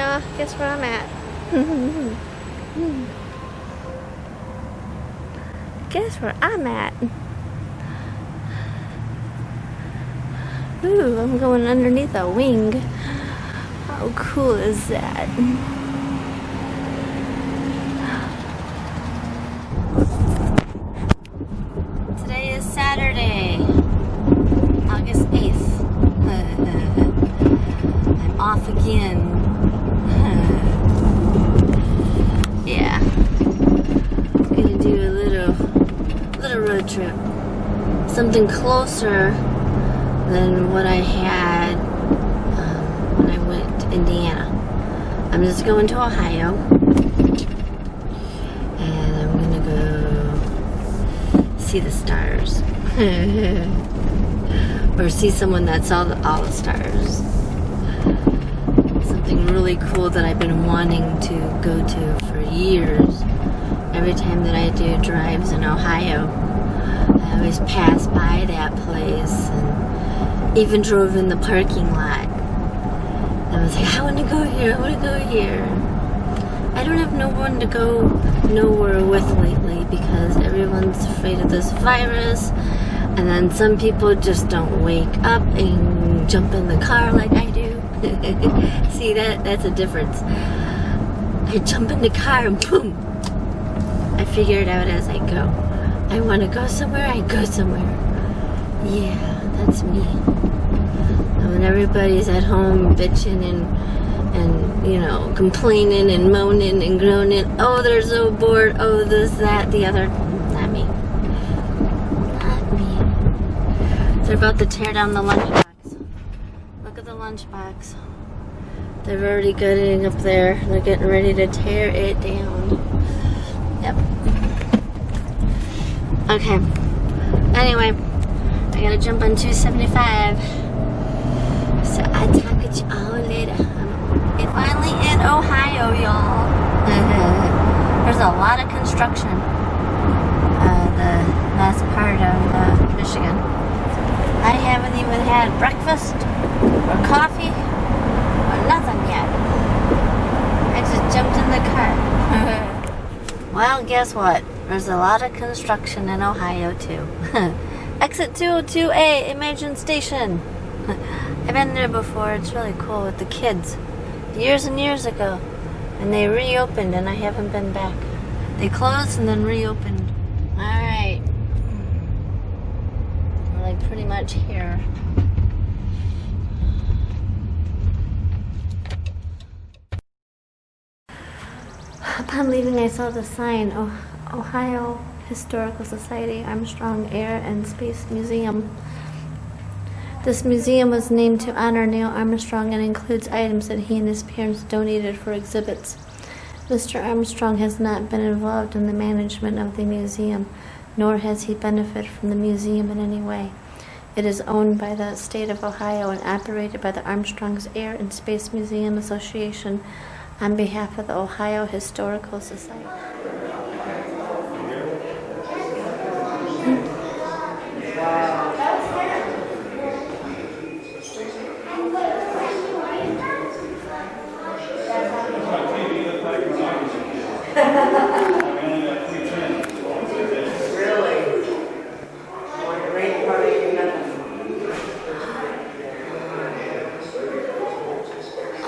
Guess where I'm at? Guess where I'm at? Ooh, I'm going underneath a wing. How cool is that? Today is Saturday, August 8th. I'm off again. Yeah. I'm gonna do a little road trip. Something closer than what I had when I went to Indiana. I'm just going to Ohio. And I'm gonna go see the stars. Or see someone that saw all the stars. Something really cool that I've been wanting to go to for years. Every time that I do drives in Ohio, I always pass by that place and even drove in the parking lot. And I was like, I want to go here, I want to go here. I don't have no one to go nowhere with lately because everyone's afraid of this virus. And then some people just don't wake up and jump in the car like I do. See, that's a difference. I jump in the car and boom. I figure it out as I go. I want to go somewhere, I go somewhere. Yeah, that's me. And when everybody's at home bitching and you know, complaining and moaning and groaning, oh, they're so bored, oh, this, that, the other, not me. Not me. They're about to tear down the lunchbox. Look at the lunchbox. They're already getting up there. They're getting ready to tear it down. Yep. Okay. Anyway, I gotta jump on 275. So I'll talk to you all later. I'm finally in Ohio, y'all. There's a lot of construction. The last part of Michigan. I haven't even had breakfast or coffee or nothing yet. I just jumped in the car. Well, guess what? There's a lot of construction in Ohio too. Exit 202A, Imagine Station. I've been there before. It's really cool with the kids. Years and years ago. And they reopened and I haven't been back. They closed and then reopened. Alright. We're like pretty much here. Upon leaving, I saw the sign, Ohio Historical Society, Armstrong Air and Space Museum. This museum was named to honor Neil Armstrong and includes items that he and his parents donated for exhibits. Mr. Armstrong has not been involved in the management of the museum, nor has he benefited from the museum in any way. It is owned by the state of Ohio and operated by the Armstrong's Air and Space Museum Association on behalf of the Ohio Historical Society.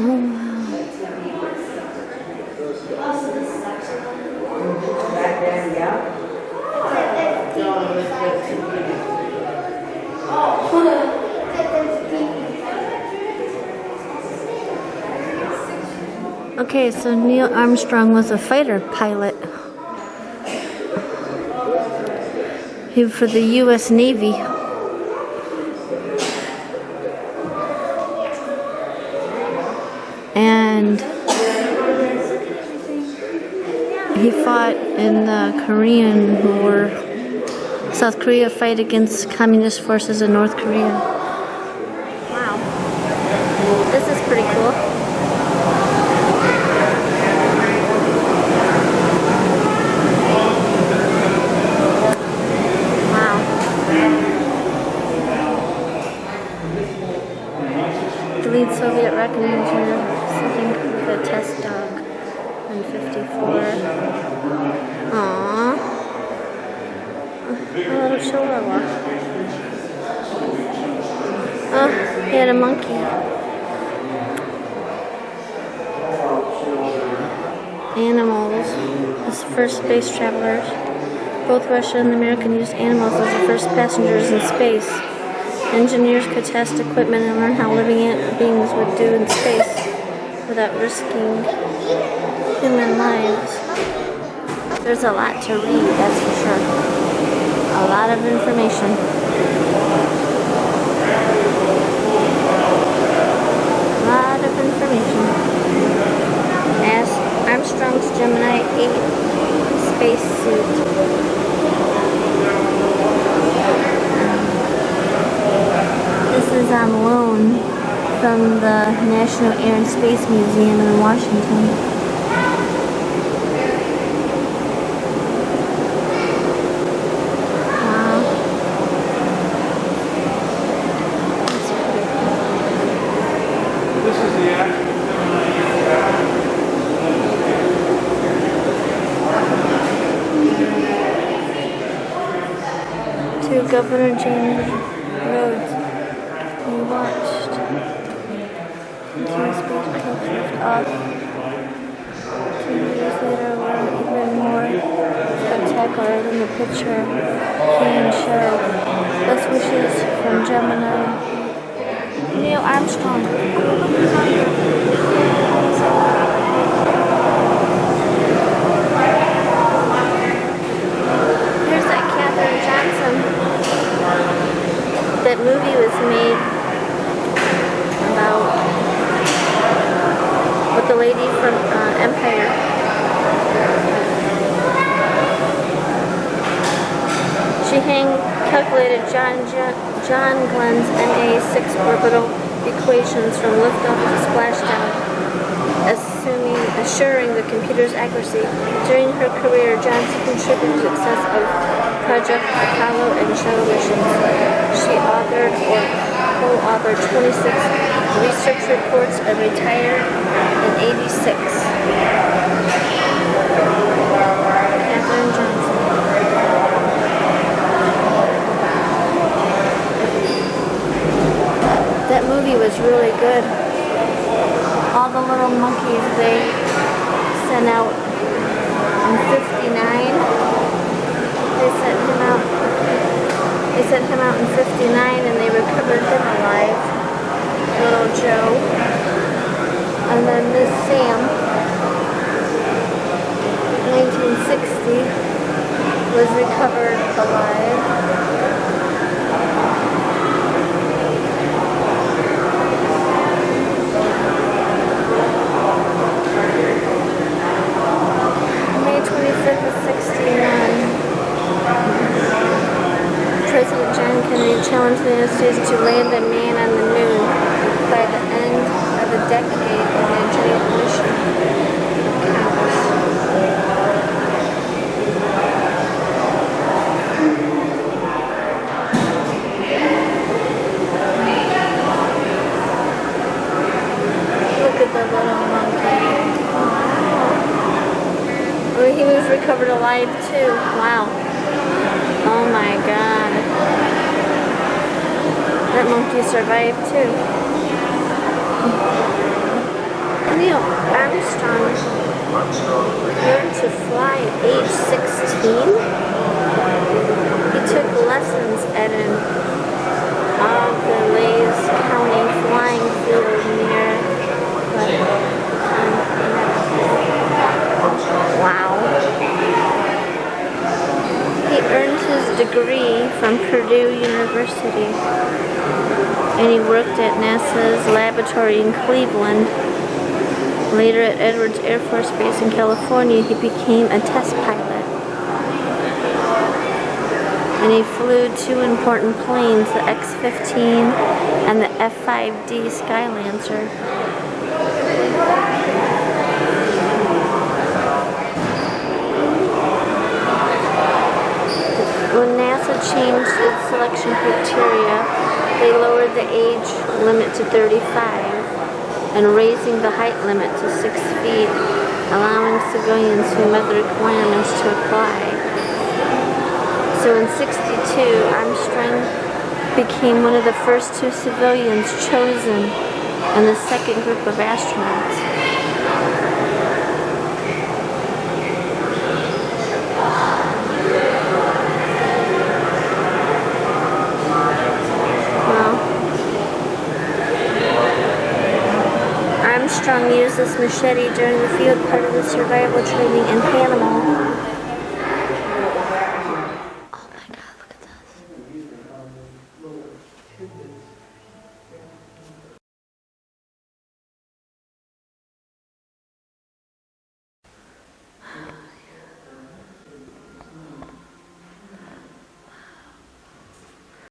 Oh, wow. Okay, so Neil Armstrong was a fighter pilot. He for the U.S. Navy. And he fought in the Korean War. South Korea fight against communist forces in North Korea. Wow. This is pretty cool. Wow. The lead Soviet rocket engineer, something the test dog in 54. Aww. A little chihuahua. Oh, he had a monkey. Animals. His first space travelers. Both Russia and America used animals as the first passengers in space. Engineers could test equipment and learn how living beings would do in space without risking human lives. There's a lot to read, that's for sure. A lot of information. A lot of information. As Armstrong's Gemini 8 spacesuit. This is on loan from the National Air and Space Museum in Washington. Wow. That's pretty cool. This is the actual To Governor James Rhodes. We watched until his spacecraft lift off. 2 years later were even more spectacular than the picture can show. Best wishes from Gemini. Neil Armstrong. Here's that Katherine Johnson. That movie was made about with the lady from Empire. She calculated John Glenn's NA6 orbital equations from liftoff to splashdown, assuring the computer's accuracy. During her career, Johnson contributed to the success of Project Apollo and shuttle missions. She authored or co-authored 26 research reports and retired in 86. Katherine Johnson. That movie was really good. All the little monkeys they sent out in 59. They sent him out in 59 and they recovered him alive. Little Joe. And then Miss Sam, 1960, was recovered alive. May 25th of 69. President John Kennedy challenged the United States to land a man on the moon by the end of the decade in a joint mission. Look at the little monkey. Oh, he was recovered alive too. Wow. Oh my God. That monkey survived too. Neil Armstrong learned to fly at age 16. He took lessons at an Auglaize County flying field near Wow. He earned his degree from Purdue University, and he worked at NASA's laboratory in Cleveland. Later at Edwards Air Force Base in California, he became a test pilot. And he flew 2 important planes, the X-15 and the F-5D Skylancer. When NASA changed its selection criteria, they lowered the age limit to 35. and raising the height limit to 6 feet, allowing civilians who met the requirements to apply. So in '62, Armstrong became one of the first 2 civilians chosen in the second group of astronauts. Armstrong used this machete during the field part of the survival training in Panama.